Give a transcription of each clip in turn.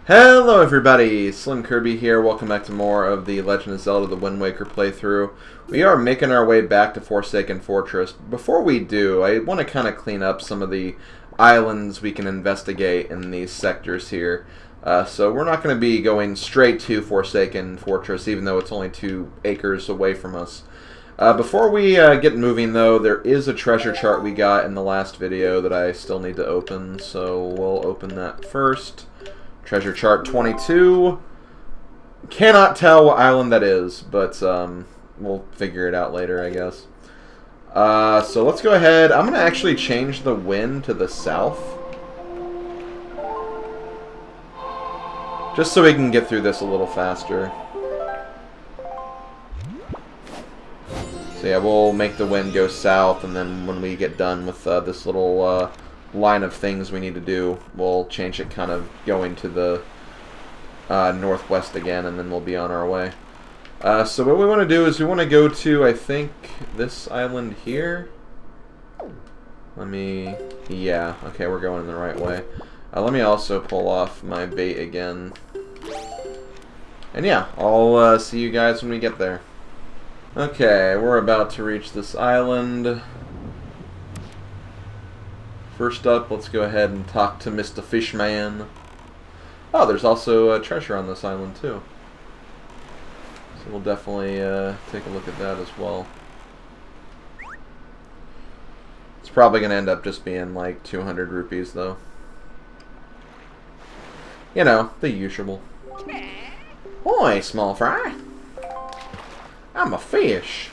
Hello everybody, SlimKirby here. Welcome back to more of the Legend of Zelda the Wind Waker playthrough. We are making our way back to Forsaken Fortress. Before we do, I want to kind of clean up some of the islands we can investigate in these sectors here. So we're not going to be going straight to Forsaken Fortress, even though it's only 2 acres away from us. Before we get moving, though, there is a treasure chart we got in the last video that I still need to open, so we'll open that first. Treasure chart 22. Cannot tell what island that is, but we'll figure it out later, I guess. So let's go ahead. I'm going to actually change the wind to the south, just so we can get through this a little faster. So yeah, we'll make the wind go south, and then when we get done with this little line of things we need to do, we'll change it kind of going to the northwest again, and then we'll be on our way. So what we want to do is we want to go to, I think, this island here. Yeah, okay, we're going in the right way. Let me also pull off my bait again. And yeah, I'll see you guys when we get there. Okay, we're about to reach this island. First up, let's go ahead and talk to Mr. Fishman. Oh, there's also a treasure on this island, too. So we'll definitely take a look at that as well. It's probably going to end up just being like 200 rupees, though. You know, the usual. Oi, small fry. I'm a fish.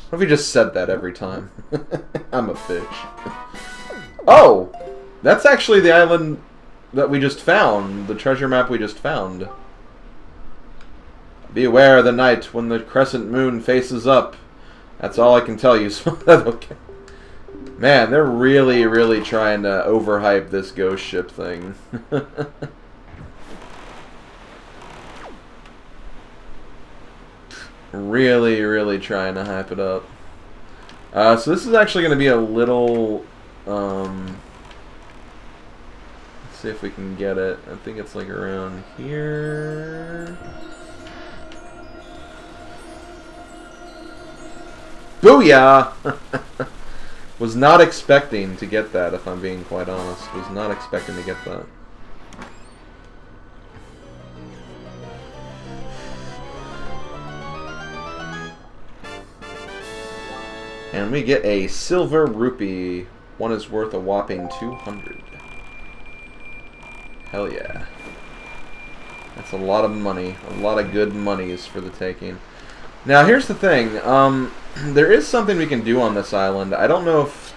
What if we just said that every time? I'm a fish. Oh! That's actually the island that we just found. The treasure map we just found. Beware the night when the crescent moon faces up. That's all I can tell you. Okay. Man, they're really, really trying to overhype this ghost ship thing. Really, really trying to hype it up. So this is actually going to be a little... let's see if we can get it. I think it's like around here. Booyah! Was not expecting to get that, if I'm being quite honest. Was not expecting to get that. And we get a silver rupee. One is worth a whopping 200. Hell yeah. That's a lot of money. A lot of good monies for the taking. Now, here's the thing. There is something we can do on this island. I don't know if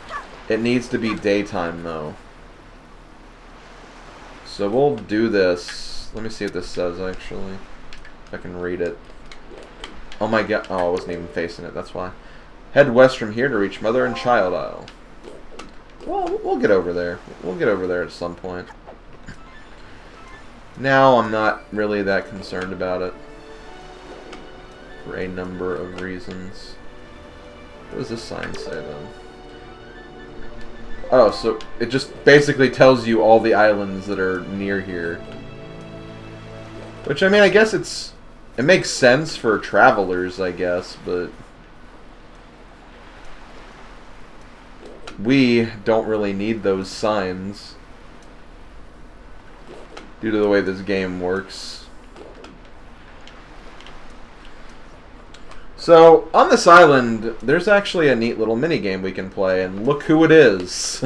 it needs to be daytime, though. So we'll do this. Let me see what this says, actually. If I can read it. Oh my god. Oh, I wasn't even facing it. That's why. Head west from here to reach Mother and Child Isle. Well, we'll get over there. We'll get over there at some point. Now I'm not really that concerned about it. For a number of reasons. What does this sign say, then? Oh, so it just basically tells you all the islands that are near here. Which, I mean, I guess it makes sense for travelers, I guess, but... we don't really need those signs due to the way this game works. So, on this island, there's actually a neat little minigame we can play, and look who it is.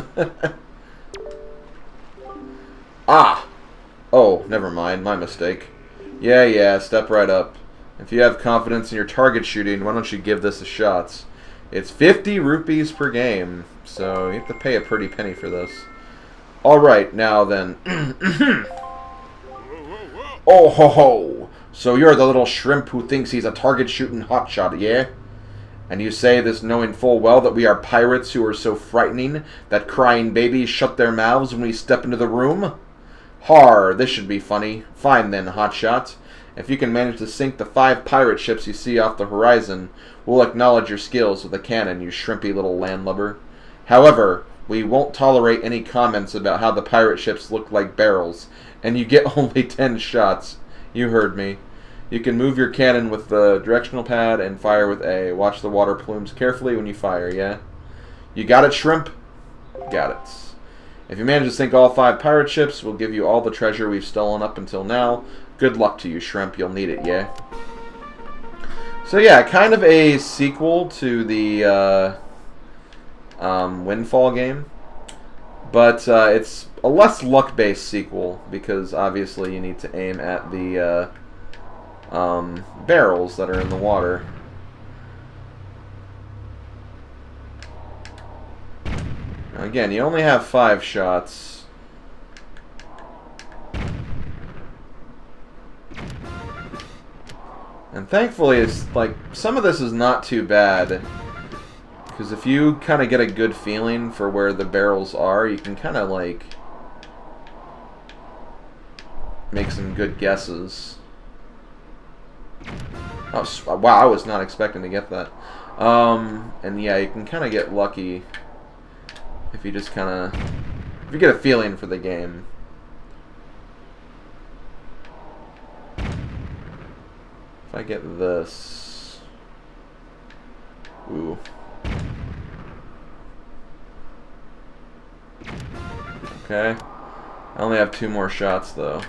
Ah! Oh, never mind, my mistake. Yeah, step right up. If you have confidence in your target shooting, why don't you give this a shot? It's 50 rupees per game, so you have to pay a pretty penny for this. Alright, now then. Oh ho ho! So you're the little shrimp who thinks he's a target-shooting hotshot, yeah? And you say this knowing full well that we are pirates who are so frightening that crying babies shut their mouths when we step into the room? Har, this should be funny. Fine then, hotshot. If you can manage to sink the 5 pirate ships you see off the horizon, we'll acknowledge your skills with a cannon, you shrimpy little landlubber. However, We won't tolerate any comments about how the pirate ships look like barrels, and you get only 10 shots. You heard me. You can move your cannon with the directional pad and fire with A. Watch the water plumes carefully when you fire, yeah? You got it, shrimp? Got it. If you manage to sink all 5 pirate ships, we'll give you all the treasure we've stolen up until now. Good luck to you, shrimp. You'll need it, yeah? So yeah, kind of a sequel to the Windfall game. But it's a less luck-based sequel, because obviously you need to aim at the barrels that are in the water. Now again, you only have 5 shots. And thankfully, it's like some of this is not too bad. Because if you kind of get a good feeling for where the barrels are, you can kind of like make some good guesses. Oh, wow, I was not expecting to get that. And yeah, you can kind of get lucky if you just kind of, if you get a feeling for the game. If I get this, ooh. Okay. I only have 2 more shots though.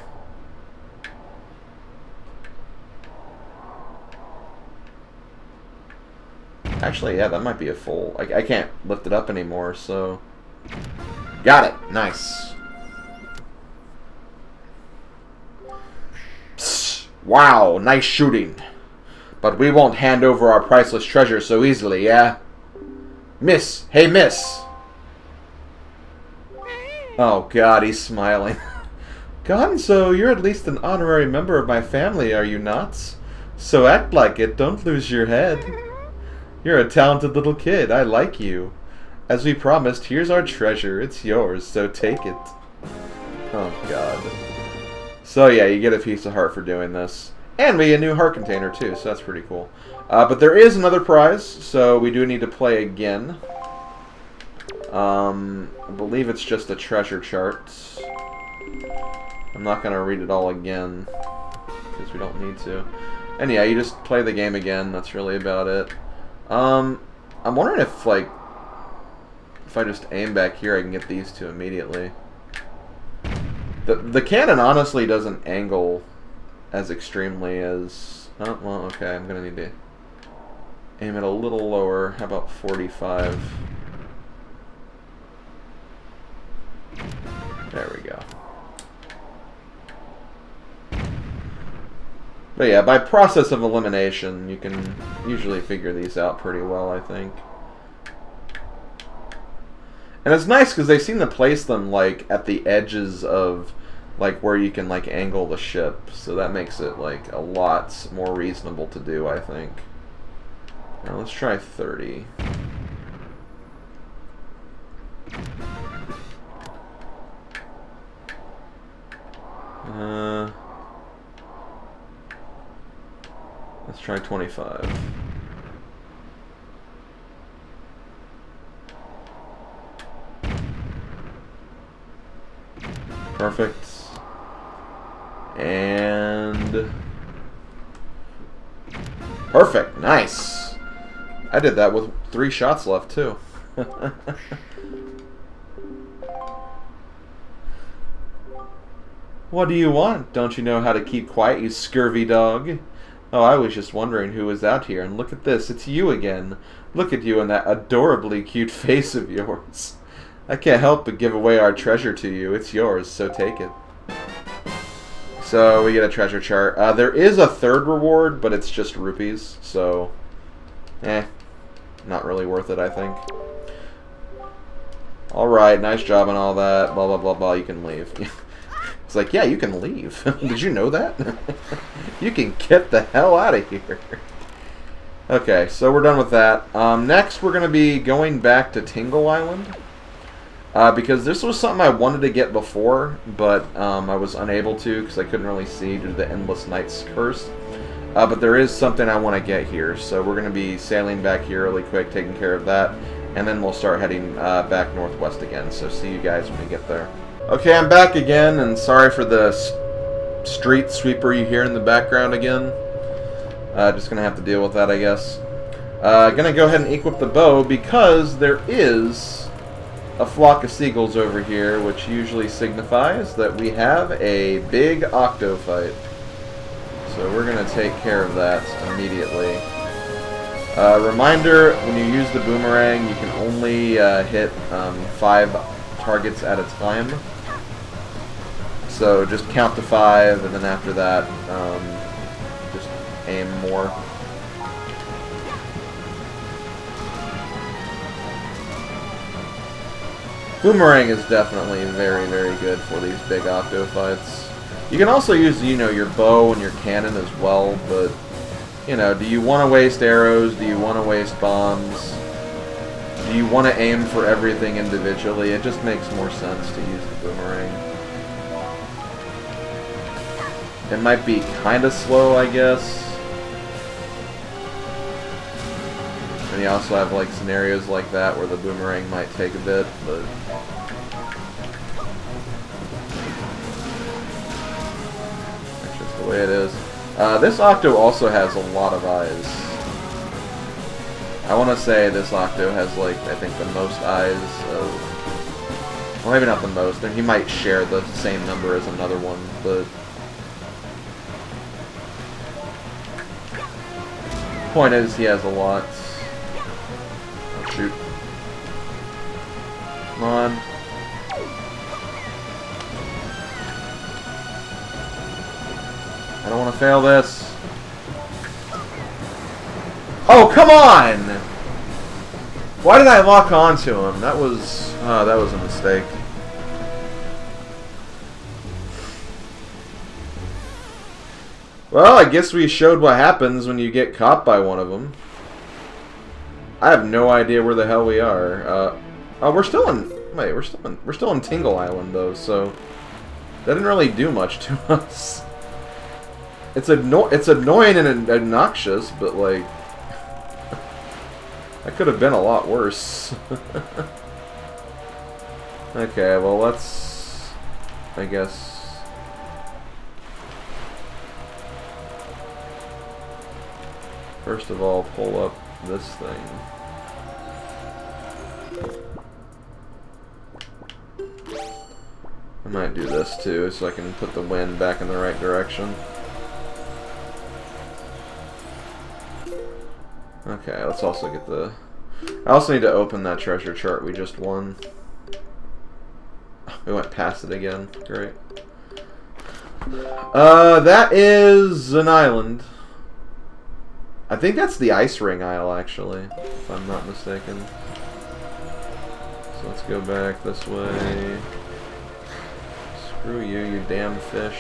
Actually, yeah, that might be a full. I can't lift it up anymore, so. Got it. Nice. Psst. Wow, nice shooting. But we won't hand over our priceless treasure so easily, yeah? Miss. Hey, miss. Oh, God, he's smiling. God, so you're at least an honorary member of my family, are you not? So act like it. Don't lose your head. You're a talented little kid. I like you. As we promised, here's our treasure. It's yours, so take it. Oh, God. So, yeah, you get a piece of heart for doing this. And we get a new heart container, too, so that's pretty cool. But there is another prize, so we do need to play again. I believe it's just a treasure chart. I'm not going to read it all again, because we don't need to. And yeah, you just play the game again. That's really about it. I'm wondering if, like, if I just aim back here, I can get these two immediately. The cannon honestly doesn't angle as extremely as... Oh, well, okay, I'm going to need to aim it a little lower. How about 45? There we go. But yeah, by process of elimination, you can usually figure these out pretty well, I think. And it's nice because they seem to place them like at the edges of like where you can like angle the ship, so that makes it like a lot more reasonable to do, I think. Now let's try 30. Let's try 25. Perfect. And... perfect. Nice. I did that with 3 shots left, too. What do you want? Don't you know how to keep quiet, you scurvy dog? Oh, I was just wondering who was out here, and look at this, it's you again. Look at you and that adorably cute face of yours. I can't help but give away our treasure to you. It's yours, so take it. So, we get a treasure chart. There is a third reward, but it's just rupees, so... not really worth it, I think. Alright, nice job and all that, blah blah blah blah, you can leave. It's like, yeah, you can leave. Did you know that? You can get the hell out of here. Okay, so we're done with that. Next, we're going to be going back to Tingle Island. Because this was something I wanted to get before, but I was unable to because I couldn't really see due to the Endless Night's Curse. But there is something I want to get here, so we're going to be sailing back here really quick, taking care of that. and then we'll start heading back northwest again. So see you guys when we get there. Okay, I'm back again, and sorry for the street sweeper you hear in the background again. Just gonna have to deal with that, I guess. Gonna go ahead and equip the bow because there is a flock of seagulls over here, which usually signifies that we have a Big Octo fight. So we're gonna take care of that immediately. Reminder, when you use the boomerang, you can only hit 5 targets at a time. So just count to 5, and then after that, just aim more. Boomerang is definitely very, very good for these Big Octo fights. You can also use, you know, your bow and your cannon as well, but, you know, do you want to waste arrows? Do you want to waste bombs? Do you want to aim for everything individually? It just makes more sense to use the boomerang. It might be kind of slow, I guess. And you also have like scenarios like that where the boomerang might take a bit, but that's just the way it is. This Octo also has a lot of eyes. I want to say this Octo has like, I think the most eyes of... Well, maybe not the most, and he might share the same number as another one, but... Point is, he has a lot. Shoot. Come on. I don't want to fail this. Oh, come on! Why did I lock onto him? That was a mistake. Well, I guess we showed what happens when you get caught by one of them. I have no idea where the hell we are. Oh, we're still in. Wait, we're still in Tingle Island though, so that didn't really do much to us. It's annoying and obnoxious, but like that could have been a lot worse. Okay, well let's, I guess. First of all, pull up this thing. I might do this too, so I can put the wind back in the right direction. Okay, let's also get the... I also need to open that treasure chart we just won. We went past it again. Great. That is an island. I think that's the Ice Ring Isle, actually, if I'm not mistaken. So let's go back this way. Screw you, you damn fish.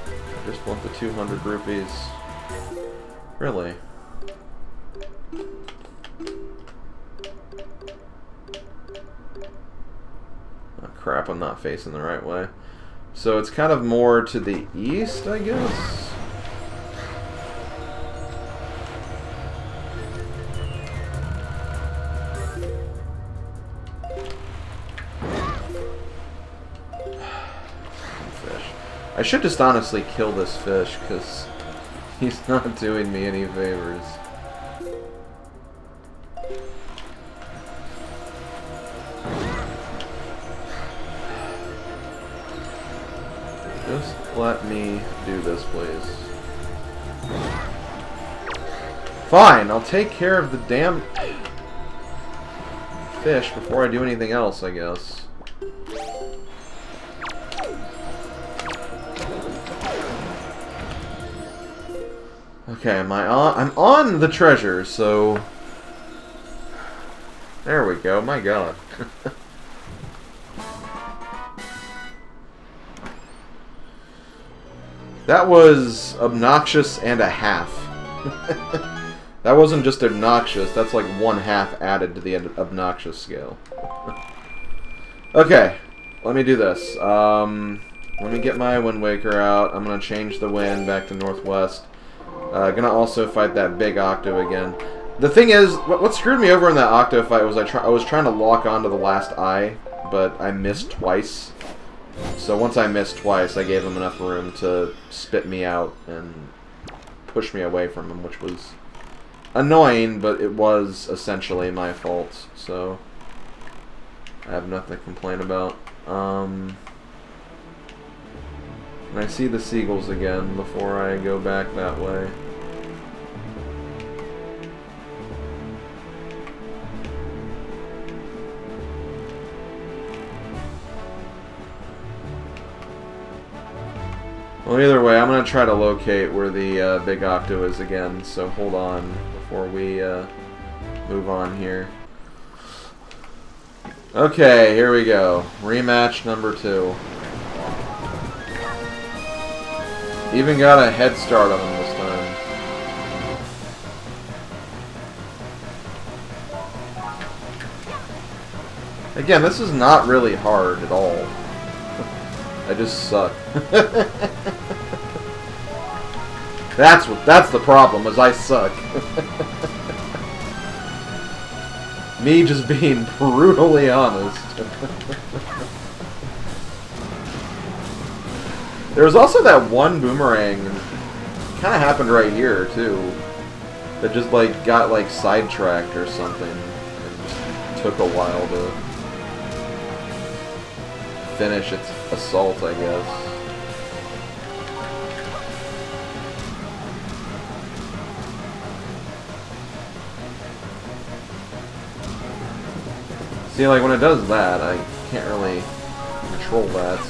I just want the 200 rupees. Really? Oh crap, I'm not facing the right way. So it's kind of more to the east, I guess? Fish. I should just honestly kill this fish, because he's not doing me any favors. Just let me do this, please. Fine, I'll take care of the damn fish before I do anything else, I guess. Okay, I'm on the treasure, so there we go. My God. That was obnoxious and a half. That wasn't just obnoxious, that's like 1/2 added to the obnoxious scale. Okay, let me do this. Let me get my Wind Waker out. I'm going to change the wind back to northwest. Gonna also fight that Big Octo again. The thing is, what screwed me over in that Octo fight was I was trying to lock onto the last eye, but I missed twice. So once I missed twice, I gave him enough room to spit me out and push me away from him, which was annoying, but it was essentially my fault, so I have nothing to complain about. And I see the seagulls again before I go back that way. Well, either way, I'm going to try to locate where the Big Octo is again, so hold on before we move on here. Okay, here we go. Rematch number 2. Even got a head start on him this time. Again, this is not really hard at all. I just suck. That's the problem, is I suck. Me just being brutally honest. There was also that one boomerang, kind of happened right here too, that just like got like sidetracked or something, and just took a while to finish its assault, I guess. See, like when it does that, I can't really control that.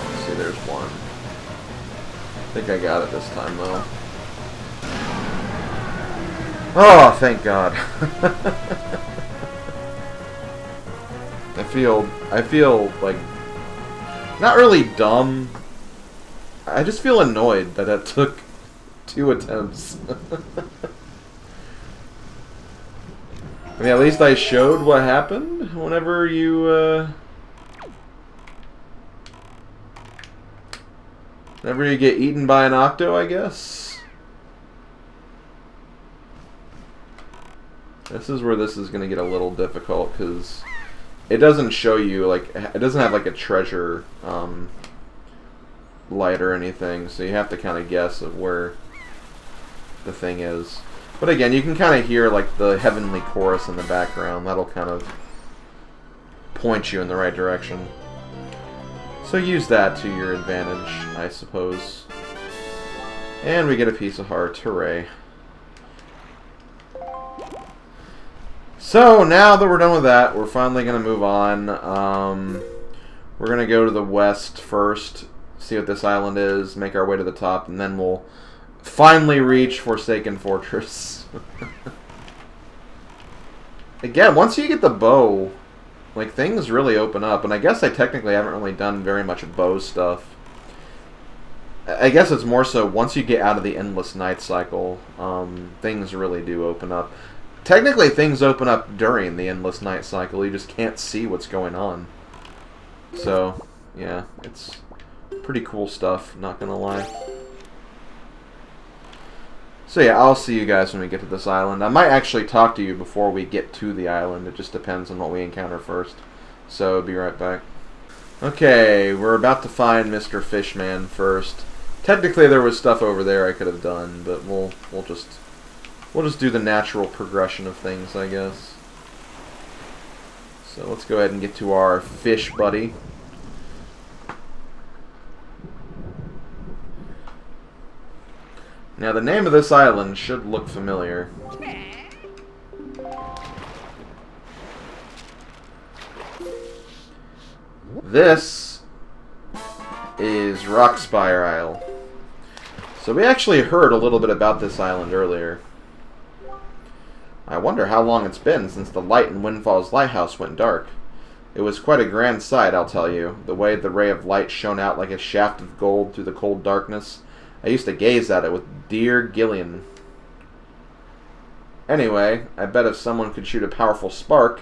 Let's see, there's one. I think I got it this time though. Oh, thank God. I feel like not really dumb. I just feel annoyed that it took 2 attempts. I mean, at least I showed what happened whenever you get eaten by an Octo, I guess. This is where this is going to get a little difficult, because it doesn't show you, like, it doesn't have, like, a treasure light or anything, so you have to kind of guess of where the thing is. But again, you can kind of hear, like, the heavenly chorus in the background. That'll kind of point you in the right direction. So use that to your advantage, I suppose. And we get a piece of heart. Hooray. So, now that we're done with that, we're finally going to move on. We're going to go to the west first, see what this island is, make our way to the top, and then we'll finally reach Forsaken Fortress. Again, once you get the bow, like, things really open up, and I guess I technically haven't really done very much bow stuff. I guess it's more so once you get out of the endless night cycle, things really do open up. Technically, things open up during the endless night cycle. You just can't see what's going on. So, yeah, it's pretty cool stuff, not gonna lie. So yeah, I'll see you guys when we get to this island. I might actually talk to you before we get to the island. It just depends on what we encounter first. So, be right back. Okay, we're about to find Mr. Fishman first. Technically, there was stuff over there I could have done, but we'll just do the natural progression of things, I guess. So let's go ahead and get to our fish buddy. Now the name of this island should look familiar. This is Spire Isle. So we actually heard a little bit about this island earlier. I wonder how long it's been since the light in Windfall's lighthouse went dark. It was quite a grand sight, I'll tell you, the way the ray of light shone out like a shaft of gold through the cold darkness. I used to gaze at it with dear Gillian. Anyway, I bet if someone could shoot a powerful spark,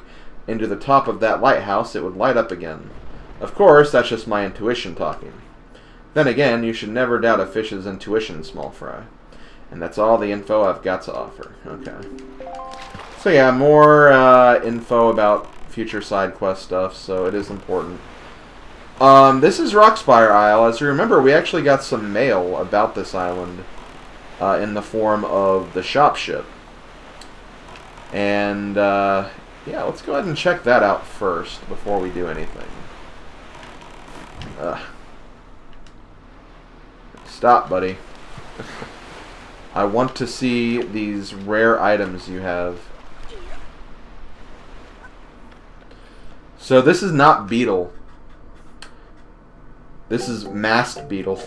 into the top of that lighthouse, it would light up again. Of course, that's just my intuition talking. Then again, you should never doubt a fish's intuition, small fry. And that's all the info I've got to offer. Okay. So yeah, more info about future side quest stuff, so it is important. This is Rockspire Isle. As you remember, we actually got some mail about this island in the form of the shop ship. And, yeah, let's go ahead and check that out first before we do anything. Stop, buddy. I want to see these rare items you have. So this is not Beetle. This is Masked Beetle.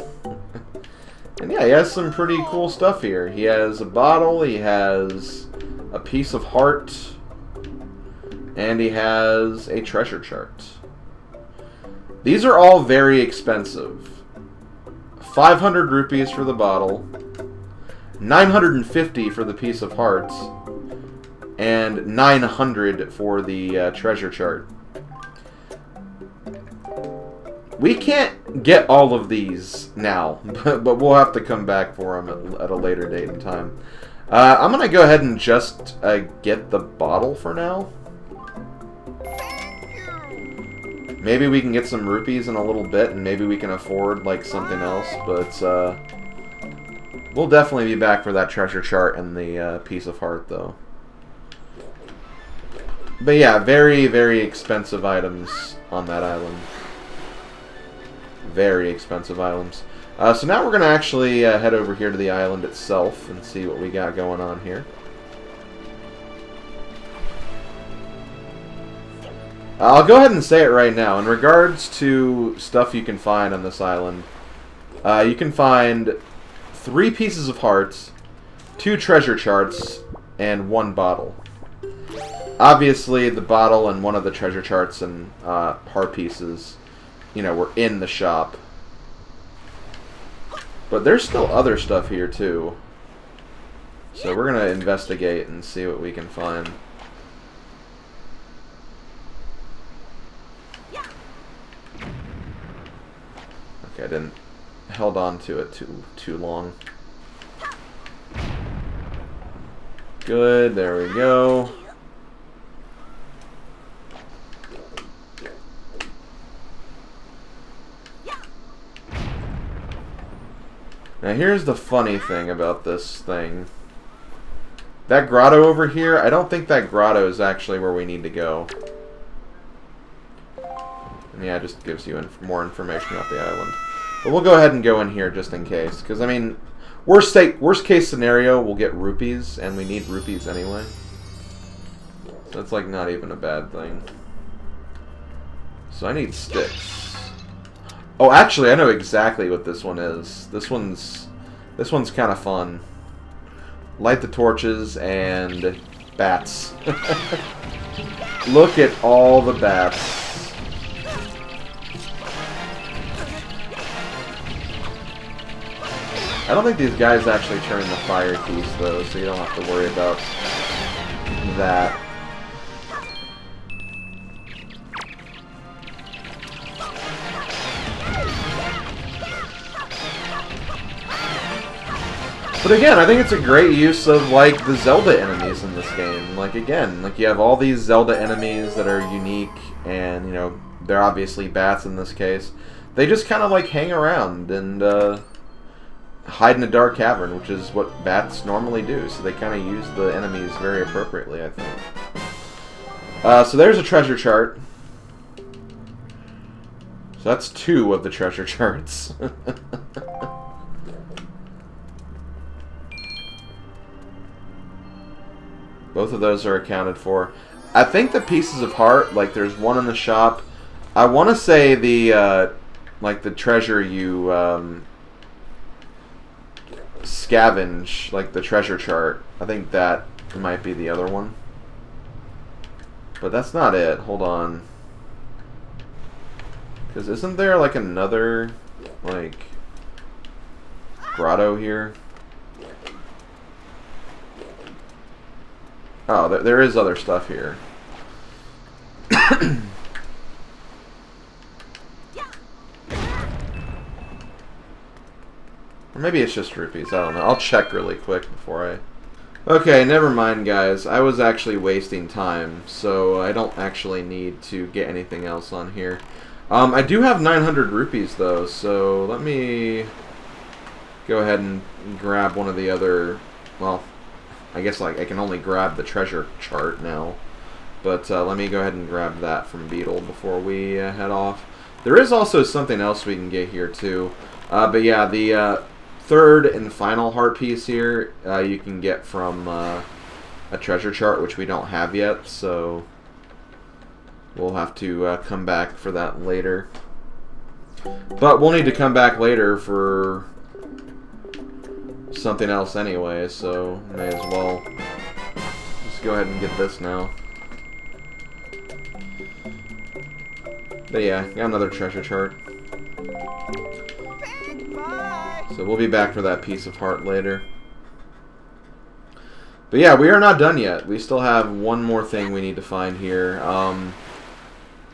And yeah, he has some pretty cool stuff here. He has a bottle, he has a piece of heart, and he has a treasure chart. These are all very expensive. 500 rupees for the bottle, 950 for the piece of hearts, and 900 for the treasure chart. We can't get all of these now, but we'll have to come back for them at a later date and time. I'm going to go ahead and just get the bottle for now. Maybe we can get some rupees in a little bit, and maybe we can afford like something else, but we'll definitely be back for that treasure chart and the piece of heart, though. But yeah, very, very expensive items on that island. Very expensive items. So now we're going to actually head over here to the island itself and see what we got going on here. I'll go ahead and say it right now. In regards to stuff you can find on this island, you can find 3 pieces of hearts, 2 treasure charts, and 1 bottle. Obviously, the bottle and one of the treasure charts and heart pieces, you know, were in the shop. But there's still other stuff here, too. So we're going to investigate and see what we can find. Okay, I didn't held on to it too long. Good, there we go. Now here's the funny thing about this thing. That grotto over here, I don't think that grotto is actually where we need to go. And yeah, it just gives you more information about the island. But we'll go ahead and go in here just in case. Because, I mean, worst case scenario, we'll get rupees, and we need rupees anyway. So that's like not even a bad thing. So I need sticks. Oh, actually, I know exactly what this one is. This one's kind of fun. Light the torches and bats. Look at all the bats. I don't think these guys actually turn the fire keys, though, so you don't have to worry about that. But again, I think it's a great use of, like, the Zelda enemies in this game. Like, again, like, you have all these Zelda enemies that are unique, and, you know, they're obviously bats in this case. They just kind of, like, hang around and hide in a dark cavern, which is what bats normally do. So they kind of use the enemies very appropriately, I think. So there's a treasure chart. So that's 2 of the treasure charts. Both of those are accounted for. I think the pieces of heart, like there's one in the shop. I want to say the, like the treasure you scavenge, like the treasure chart. I think that might be the other one. But that's not it. Hold on. Because isn't there like another, like, grotto here? Oh, there is other stuff here. Or maybe it's just rupees. I don't know. I'll check really quick before I... Okay, never mind, guys. I was actually wasting time, so I don't actually need to get anything else on here. I do have 900 rupees, though, so let me go ahead and grab one of the other... Well, I guess like I can only grab the treasure chart now. But let me go ahead and grab that from Beetle before we head off. There is also something else we can get here, too. But yeah, the... third and final heart piece here you can get from a treasure chart, which we don't have yet, so we'll have to come back for that later. But we'll need to come back later for something else anyway, so may as well just go ahead and get this now. But yeah, got another treasure chart. So we'll be back for that piece of heart later. But yeah, we are not done yet. We still have one more thing we need to find here.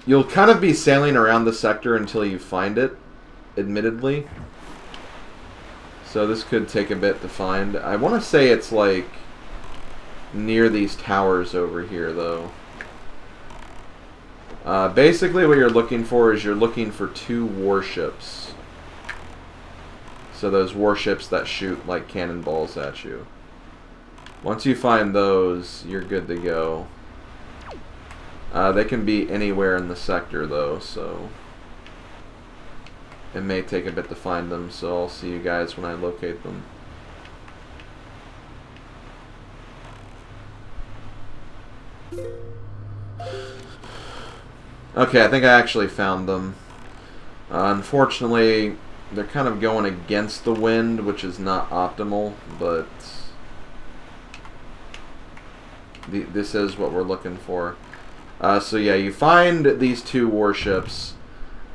You'll kind of be sailing around the sector until you find it, admittedly. So this could take a bit to find. I want to say it's like near these towers over here, though. Basically what you're looking for is you're looking for 2 warships. So those warships that shoot like cannonballs at you. Once you find those, you're good to go. They can be anywhere in the sector though, so it may take a bit to find them, so I'll see you guys when I locate them. Okay, I think I actually found them. Unfortunately, they're kind of going against the wind, which is not optimal, but this is what we're looking for. So yeah, you find these 2 warships.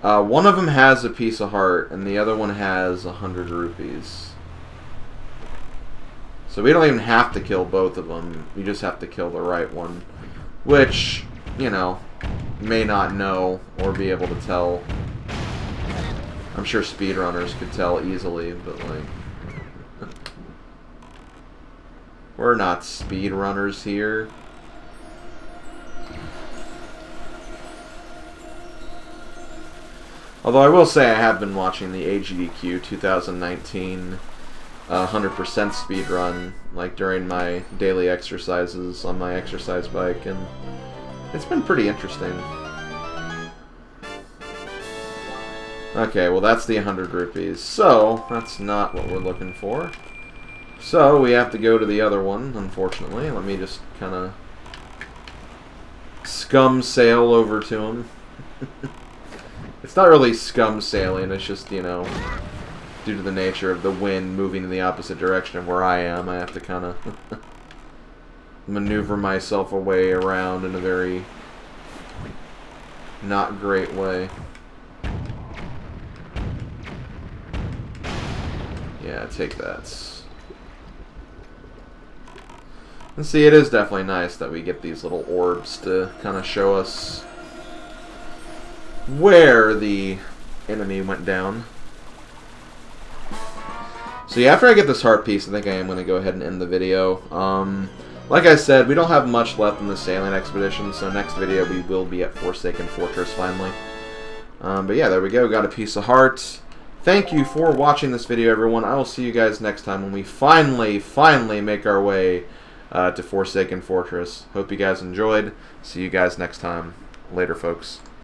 One of them has a piece of heart, and the other one has 100 rupees. So we don't even have to kill both of them. You just have to kill the right one, which, you know, may not know or be able to tell. I'm sure speedrunners could tell easily, but like... We're not speedrunners here. Although I will say I have been watching the AGDQ 2019 100% speedrun, like during my daily exercises on my exercise bike, and it's been pretty interesting. Okay, well that's the 100 rupees. So, that's not what we're looking for. So, we have to go to the other one, unfortunately. Let me just kind of scum sail over to him. It's not really scum sailing, it's just, you know, due to the nature of the wind moving in the opposite direction of where I am, I have to kind of maneuver myself away around in a very not great way. Yeah, take that. And see, it is definitely nice that we get these little orbs to kind of show us where the enemy went down. So yeah, after I get this heart piece, I think I am going to go ahead and end the video. Like I said, we don't have much left in the sailing expedition, so next video we will be at Forsaken Fortress finally. But yeah, there we go. Got a piece of heart. Thank you for watching this video, everyone. I will see you guys next time when we finally make our way to Forsaken Fortress. Hope you guys enjoyed. See you guys next time. Later, folks.